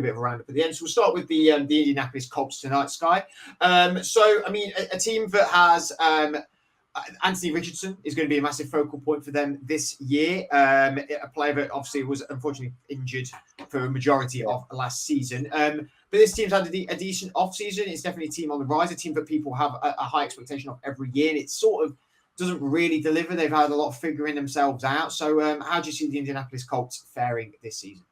a bit of a roundup at the end. So we'll start with the Indianapolis Colts tonight, Sky. So, I mean, a team that has Anthony Richardson is going to be a massive focal point for them this year. A player that obviously was unfortunately injured for a majority of last season. But this team's had a decent off-season. It's definitely a team on the rise, a team that people have a high expectation of every year. And it sort of doesn't really deliver. They've had a lot of figuring themselves out. So how do you see the Indianapolis Colts faring this season?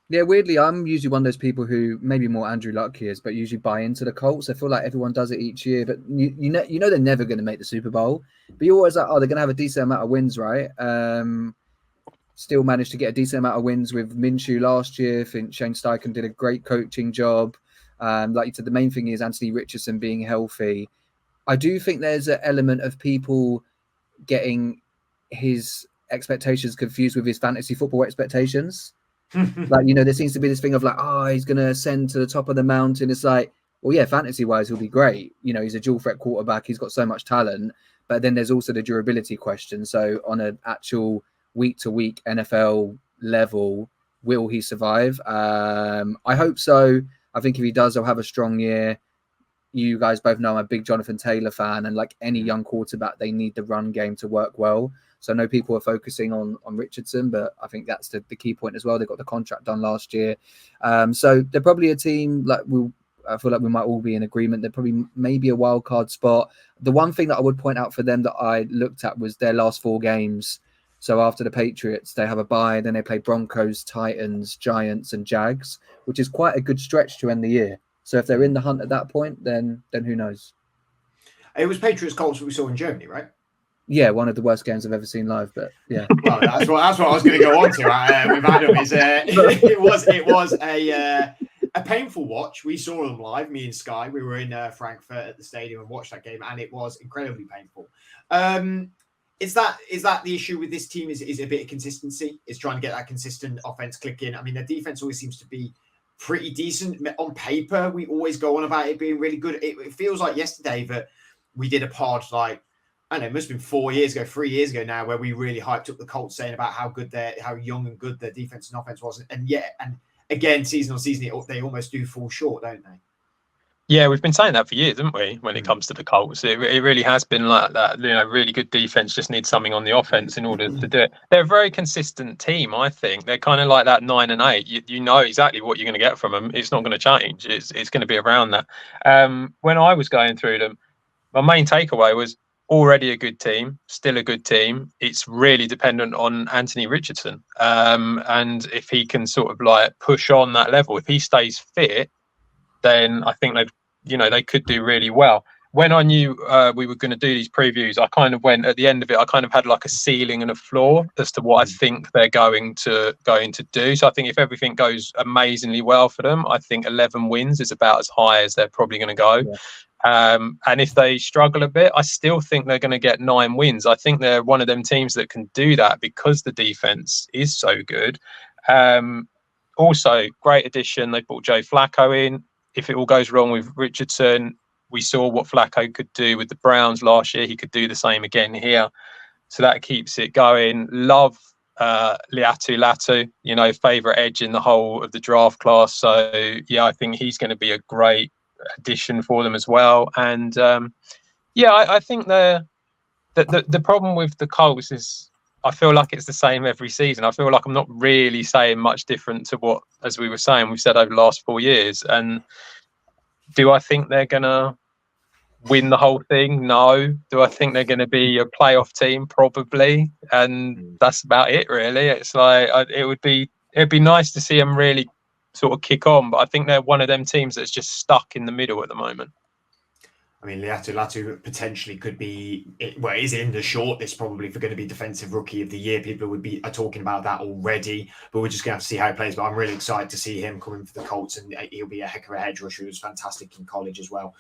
Yeah, weirdly, I'm usually one of those people who maybe more Andrew Luck is, but usually buy into the Colts. I feel like everyone does it each year, but you know they're never going to make the Super Bowl. But you're always like, oh, they're going to have a decent amount of wins, right? Still managed to get a decent amount of wins with Minshew last year. I think Shane Steichen did a great coaching job. Like you said, the main thing is Anthony Richardson being healthy. I do think there's an element of people getting his expectations confused with his fantasy football expectations. Like, there seems to be this thing of like, he's going to ascend to the top of the mountain. It's like, well, yeah, fantasy-wise, he'll be great. He's a dual-threat quarterback. He's got so much talent. But then there's also the durability question. So on an actual week-to-week NFL level, will he survive? I hope so. I think if he does, he'll have a strong year. You guys both know I'm a big Jonathan Taylor fan, and like any young quarterback, they need the run game to work well. So I know people are focusing on Richardson, but I think that's the key point as well. They got the contract done last year. So they're probably a team I feel like we might all be in agreement. They're probably maybe a wild card spot. The one thing that I would point out for them that I looked at was their last 4 games. So after the Patriots, they have a bye. Then they play Broncos, Titans, Giants, and Jags, which is quite a good stretch to end the year. So if they're in the hunt at that point, then who knows? It was Patriots Colts that we saw in Germany, right? Yeah, one of the worst games I've ever seen live, but yeah. Well, that's what I was going to go on to with Adam. Is it was a painful watch. We saw them live, me and Sky. We were in Frankfurt at the stadium and watched that game, and it was incredibly painful. Is that the issue with this team? Is a bit of consistency? Is trying to get that consistent offense clicking? I mean, their defense always seems to be pretty decent on paper. We always go on about it being really good. It feels like yesterday that we did a pod like, I don't know, it must have been 3 years ago now, where we really hyped up the Colts, saying about how young and good their defense and offense was. And again, season on season, they almost do fall short, don't they? Yeah, we've been saying that for years, haven't we? When it comes to the Colts, it really has been like that. Really good defense just needs something on the offense in order to do it. They're a very consistent team, I think. They're kind of like that 9 and 8. You know exactly what you're going to get from them. It's not going to change. It's going to be around that. When I was going through them, my main takeaway was already a good team, still a good team. It's really dependent on Anthony Richardson, and if he can sort of like push on that level, if he stays fit, then I think they could do really well. When I knew we were going to do these previews, I kind of went at the end of it. I kind of had like a ceiling and a floor as to what I think they're going to do. So I think if everything goes amazingly well for them, I think 11 wins is about as high as they're probably going to go. Yeah. And if they struggle a bit, I still think they're going to get 9 wins. I think they're one of them teams that can do that because the defense is so good. Also, great addition. They brought Joe Flacco in. If it all goes wrong with Richardson, we saw what Flacco could do with the Browns last year. He could do the same again here. So that keeps it going. Love Liatu Latu, favourite edge in the whole of the draft class. So, yeah, I think he's going to be a great addition for them as well. And, I think the problem with the Colts is I feel like it's the same every season. I feel like I'm not really saying much different to what, as we were saying, we've said over the last 4 years. And do I think they're going to win the whole thing? No. Do I think they're going to be a playoff team? Probably. And that's about it, really. It's like it'd be nice to see them really sort of kick on, but I think they're one of them teams that's just stuck in the middle at the moment. I mean, Liatu Latu potentially could be, is in the shortlist probably for going to be Defensive Rookie of the Year. People are talking about that already, but we're just going to have to see how he plays. But I'm really excited to see him coming for the Colts, and he'll be a heck of a edge rusher. He was fantastic in college as well.